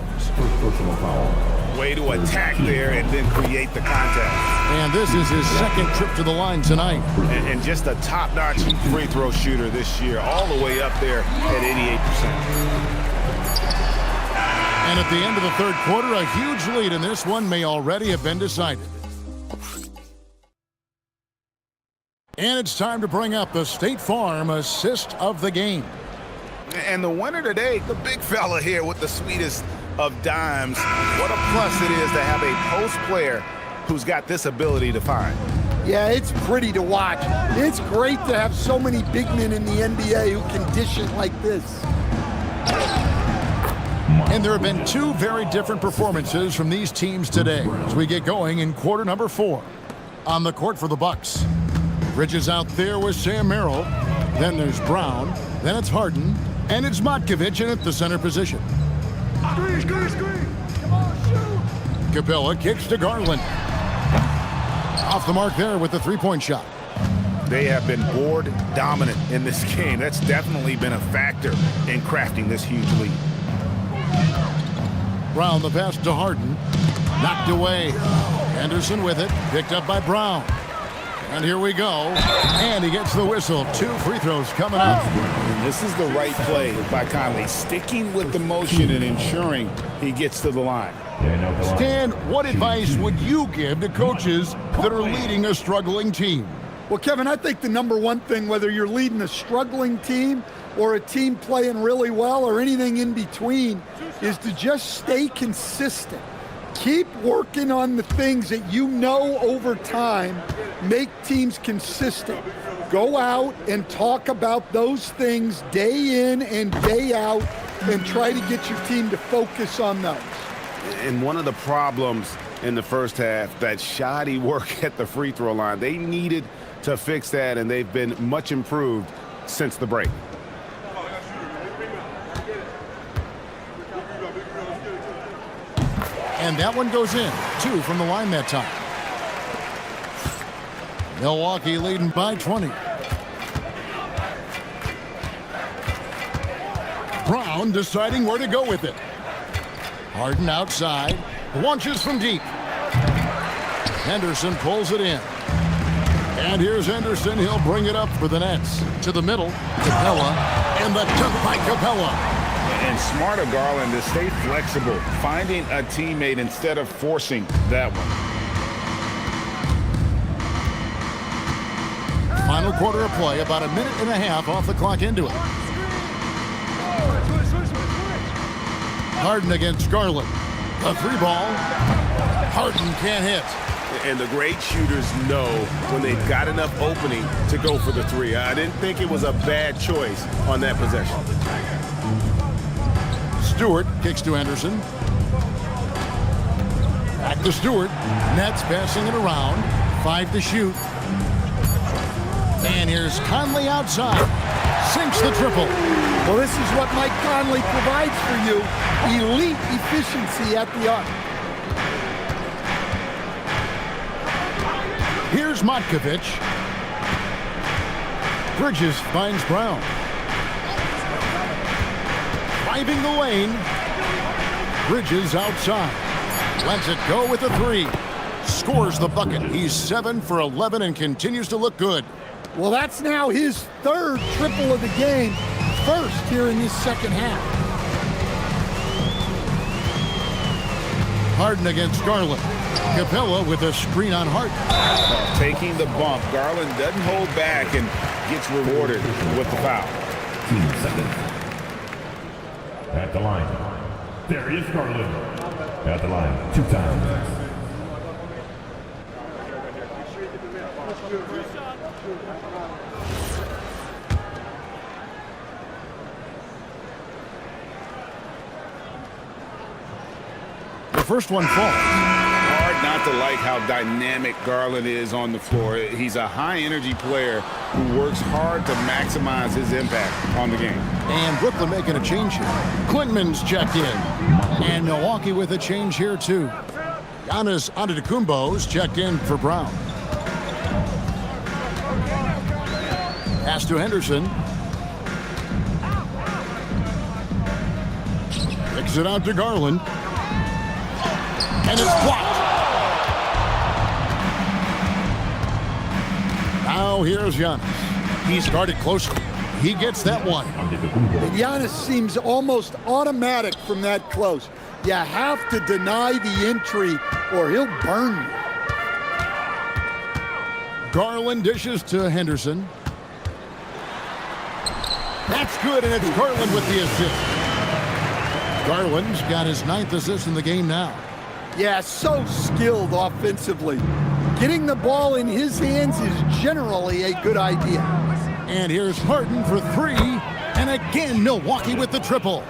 Personal foul. Way to attack there and then create the contact. And this is his second trip to the line tonight. And just a top-notch free throw shooter this year, all the way up there at 88%. And at the end of the third quarter, a huge lead in this one may already have been decided. And it's time to bring up the State Farm assist of the game. And the winner today, the big fella here with the sweetest of dimes. What a plus it is to have a post player who's got this ability to find. Yeah, it's pretty to watch. It's great to have so many big men in the NBA who can dish it like this. And there have been two very different performances from these teams today as we get going in quarter number 4. On the court for the Bucks, Bridges out there with Sam Merrill. Then there's Brown. Then it's Harden. And it's Matkovic in at the center position. Capella kicks to Garland. Off the mark there with the three-point shot. They have been board dominant in this game. That's definitely been a factor in crafting this huge lead. Brown the pass to Harden. Knocked away. Anderson with it. Picked up by Brown. And here we go. And he gets the whistle. 2 free throws coming up. And this is the right play by Conley, sticking with the motion and ensuring he gets to the line. Stan, what advice would you give to coaches that are leading a struggling team? Well, Kevin, I think the number one thing, whether you're leading a struggling team or a team playing really well or anything in between, is to just stay consistent. Keep working on the things that you know over time make teams consistent. Go out and talk about those things day in and day out and try to get your team to focus on those. And one of the problems in the first half, that shoddy work at the free throw line, they needed to fix that, and they've been much improved since the break. And that one goes in. 2 from the line that time. Milwaukee leading by 20. Brown deciding where to go with it. Harden outside. Launches from deep. Henderson pulls it in. And here's Henderson. He'll bring it up for the Nets. To the middle. Capella. And the dunk by Capella. And smart of Garland to stay flexible, finding a teammate instead of forcing that one. Final quarter of play, about a minute and a half off the clock into it. Harden against Garland. The 3-ball. Harden can't hit. And the great shooters know when they've got enough opening to go for the 3. I didn't think it was a bad choice on that possession. Stewart kicks to Henderson. Back to Stewart. Nets passing it around. 5 to shoot. And here's Conley outside. Sinks the triple. Well, this is what Mike Conley provides for you. Elite efficiency at the arc. Here's Matkovic. Bridges finds Brown. Driving the lane. Bridges outside. Lets it go with a 3. Scores the bucket. He's 7 for 11 and continues to look good. Well, that's now his 3rd triple of the game. First here in this second half. Harden against Garland. Capella with a screen on Harden. Taking the bump, Garland doesn't hold back and gets rewarded with the foul. 2 seconds. At the line, Darius Garland. At the line, 2 times. The first one falls. Hard not to like how dynamic Garland is on the floor. He's a high-energy player who works hard to maximize his impact on the game. And Brooklyn making a change here. Quintman's checked in. And Milwaukee with a change here, too. Giannis Antetokounmpo's checked in for Brown. Pass to Henderson. Kicks it out to Garland. And it's blocked. Now here's Giannis. He's guarded closely. He gets that one. Giannis seems almost automatic from that close. You have to deny the entry or he'll burn you. Garland dishes to Henderson. That's good, and it's Garland with the assist. Garland's got his 9th assist in the game now. Yeah, so skilled offensively. Getting the ball in his hands is generally a good idea. And here's Harden for 3. And again, Milwaukee with the triple.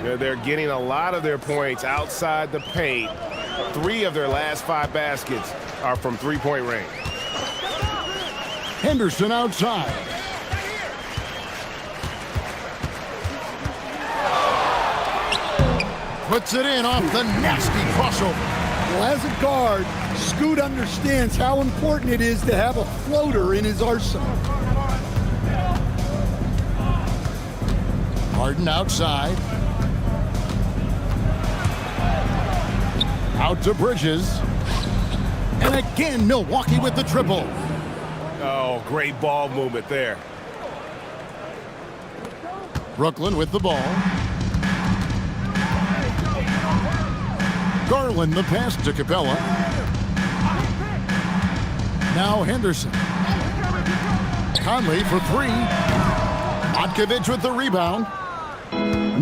They're getting a lot of their points outside the paint. 3 of their last 5 baskets are from three-point range. Henderson outside. Puts it in off the nasty crossover. Well, as a guard, Scoot understands how important it is to have a floater in his arsenal. Harden outside. Out to Bridges. And again, Milwaukee with the triple. Oh, great ball movement there. Brooklyn with the ball. Garland the pass to Capella. Now Henderson. Conley for 3. Matkovic with the rebound.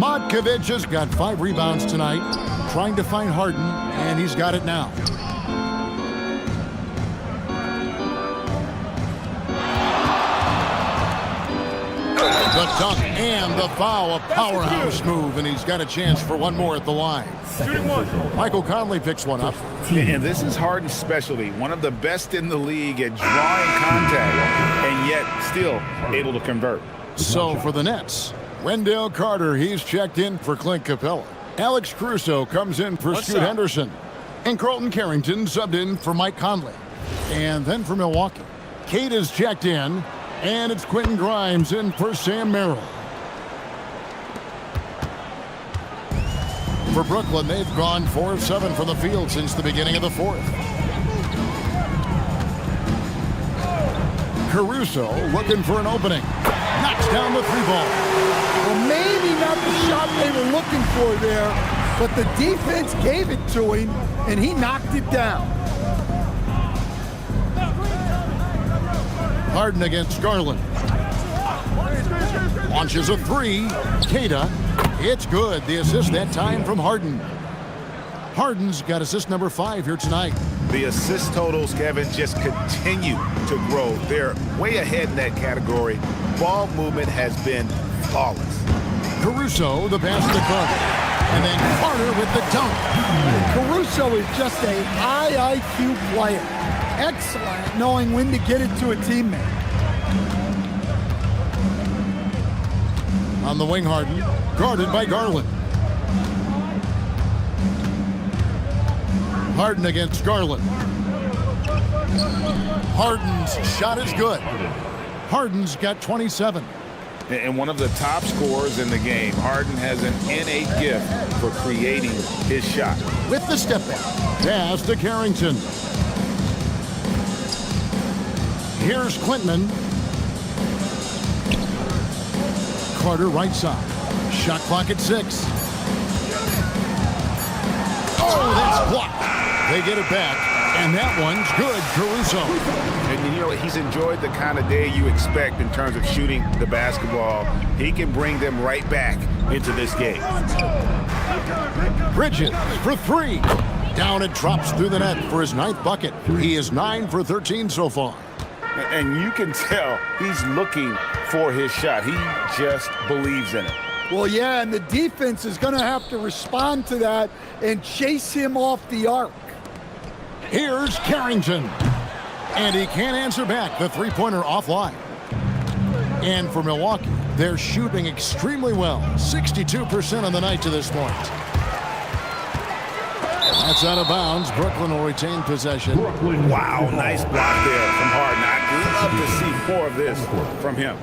Matkovic has got 5 rebounds tonight, trying to find Harden, and he's got it now. The dunk and the foul, a powerhouse move, and he's got a chance for one more at the line. Michael Conley picks one up. And this is Harden's specialty, one of the best in the league at drawing contact, and yet still able to convert. So for the Nets, Wendell Carter, he's checked in for Clint Capella. Alex Caruso comes in for Scoot Henderson. And Carlton Carrington subbed in for Mike Conley. And then for Milwaukee, Kate is checked in, and it's Quentin Grimes in for Sam Merrill. For Brooklyn, they've gone 4 of 7 from the field since the beginning of the 4th. Caruso looking for an opening. Knocks down the 3-ball. Well, maybe not the shot they were looking for there, but the defense gave it to him, and he knocked it down. Harden against Garland. Launches a 3. Queta. It's good. The assist that time from Harden. Harden's got assist number 5 here tonight. The assist totals, Kevin, just continue to grow. They're way ahead in that category. Ball movement has been flawless. Caruso, the pass to Carter. And then Carter with the dunk. Caruso is just a high IQ player. Excellent knowing when to get it to a teammate. On the wing, Harden, guarded by Garland. Harden against Garland. Harden's shot is good. Harden's got 27. And one of the top scorers in the game. Harden has an innate gift for creating his shot. With the step back. Pass to Carrington. Here's Quintman. Carter right side. Shot clock at 6. Oh, that's blocked. They get it back, and that one's good, Caruso. And you know, he's enjoyed the kind of day you expect in terms of shooting the basketball. He can bring them right back into this game. Bridges for 3. Down it drops through the net for his 9th bucket. He is 9 for 13 so far. And you can tell he's looking for his shot. He just believes in it. Well, yeah, and the defense is going to have to respond to that and chase him off the arc. Here's Carrington. And he can't answer back. The 3-pointer offline. And for Milwaukee, they're shooting extremely well. 62% on the night to this point. That's out of bounds. Brooklyn will retain possession. Wow, nice block there from Harden. I'd love to see more of this from him.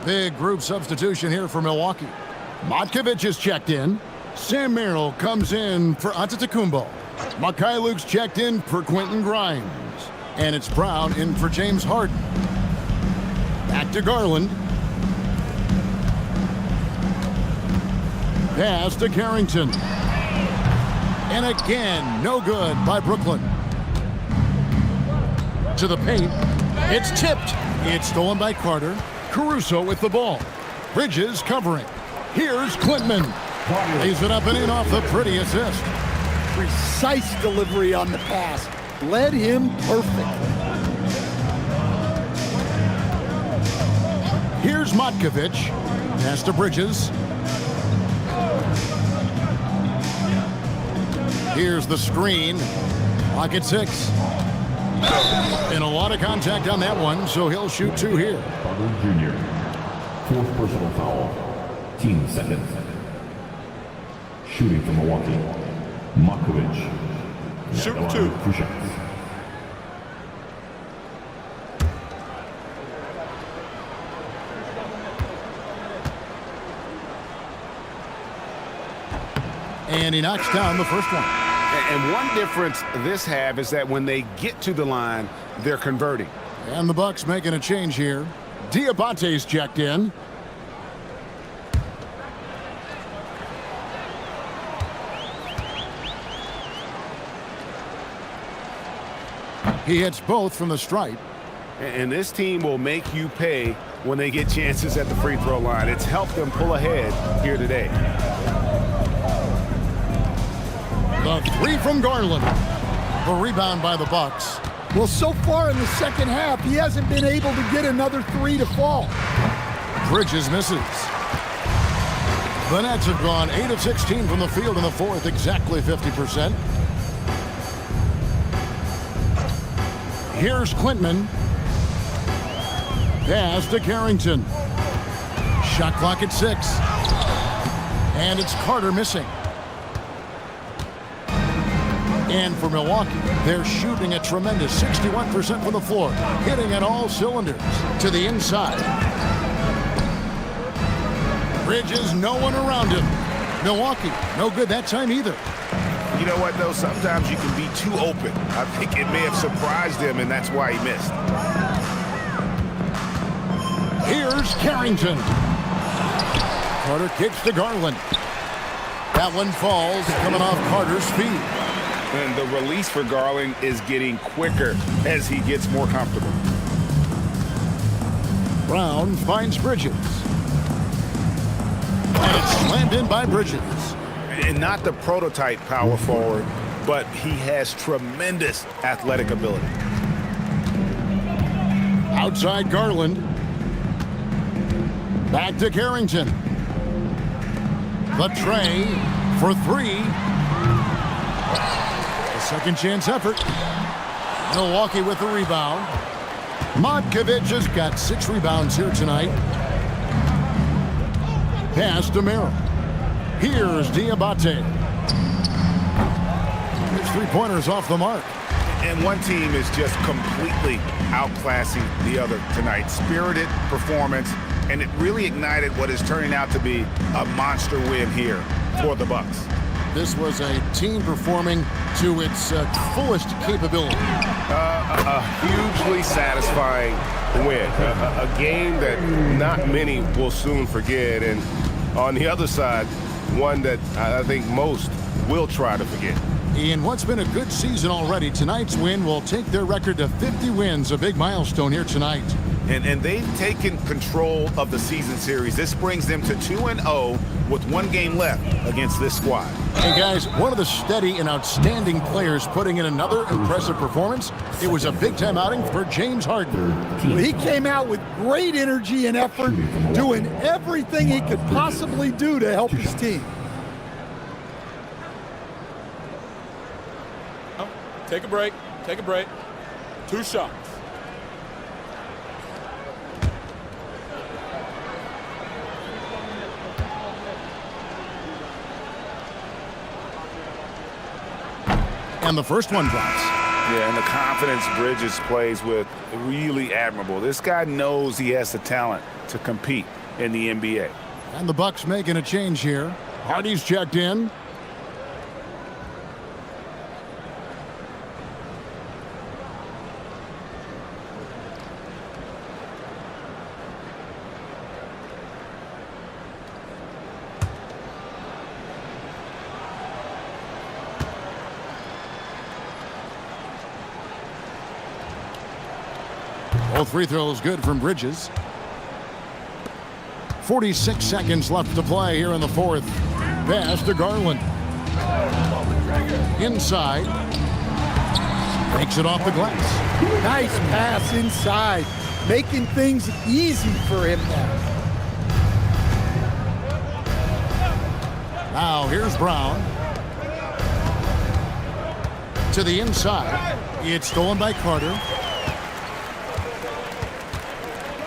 Big group substitution here for Milwaukee. Matkovic is checked in. Sam Merrill comes in for Antetokounmpo. Mikhailuk's checked in for Quentin Grimes. And it's Brown in for James Harden. Back to Garland. Pass to Carrington. And again, no good by Brooklyn. To the paint. It's tipped. It's stolen by Carter. Caruso with the ball. Bridges covering. Here's Quintman. Lays it up and in off the pretty assist. Precise delivery on the pass. Led him perfectly. Here's Matkovic. Pass to Bridges. Here's the screen. Clock at 6. And a lot of contact on that one, so he'll shoot 2 here. Butler Jr. 4th personal foul. Team second. Shooting from Milwaukee. Matkovic. Shooting 2. 2 shots. And he knocks down the first one. And one difference this have is that when they get to the line, they're converting. And the Bucks making a change here. Diabate's checked in. He hits both from the stripe. And this team will make you pay when they get chances at the free throw line. It's helped them pull ahead here today. The 3 from Garland. The rebound by the Bucks. Well, so far in the second half, he hasn't been able to get another 3 to fall. Bridges misses. The Nets have gone 8 of 16 from the field in the fourth, exactly 50%. Here's Quintman. Pass to Carrington. Shot clock at 6. And it's Carter missing. And for Milwaukee, they're shooting a tremendous 61% from the floor, hitting at all cylinders to the inside. Bridges, no one around him. Milwaukee, no good that time either. You know what, though? Sometimes you can be too open. I think it may have surprised him, and that's why he missed. Here's Carrington. Carter kicks to Garland. That one falls, coming off Carter's feet. And the release for Garland is getting quicker as he gets more comfortable. Brown finds Bridges. And it's slammed in by Bridges. And not the prototype power forward, but he has tremendous athletic ability. Outside Garland. Back to Carrington. The tray for 3. A second chance effort. Milwaukee with the rebound. Matkovic has got 6 rebounds here tonight. Pass to Merrill. Here's Diabate. His 3-pointers off the mark. And one team is just completely outclassing the other tonight. Spirited performance, and it really ignited what is turning out to be a monster win here for the Bucks. This was a team performing to its fullest capability. A hugely satisfying win. A game that not many will soon forget. And on the other side, one that I think most will try to forget. In what's been a good season already, tonight's win will take their record to 50 wins, a big milestone here tonight. And they've taken control of the season series. This brings them to 2-0 with 1 game left against this squad. And guys, one of the steady and outstanding players putting in another impressive performance. It was a big-time outing for James Harden. Well, he came out with great energy and effort, doing everything he could possibly do to help his team. Take a break. Take a break. 2 shots. And the first one drops. Yeah, and the confidence Bridges plays with, really admirable. This guy knows he has the talent to compete in the NBA. And the Bucks making a change here. Hardy's checked in. Both free throws good from Bridges. 46 seconds left to play here in the fourth. Pass to Garland. Inside. Makes it off the glass. Nice pass inside, making things easy for him now. Now here's Brown. To the inside. It's stolen by Carter.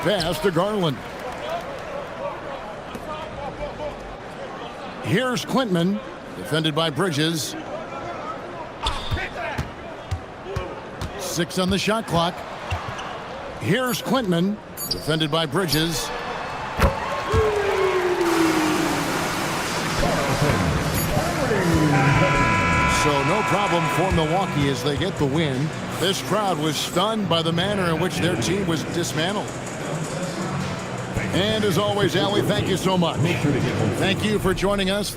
Pass to Garland. Here's Quintman, defended by Bridges. 6 on the shot clock. Here's Quintman, defended by Bridges. So no problem for Milwaukee as they get the win. This crowd was stunned by the manner in which their team was dismantled. And as always, Allie, thank you so much. Make sure to get home. Thank you for joining us.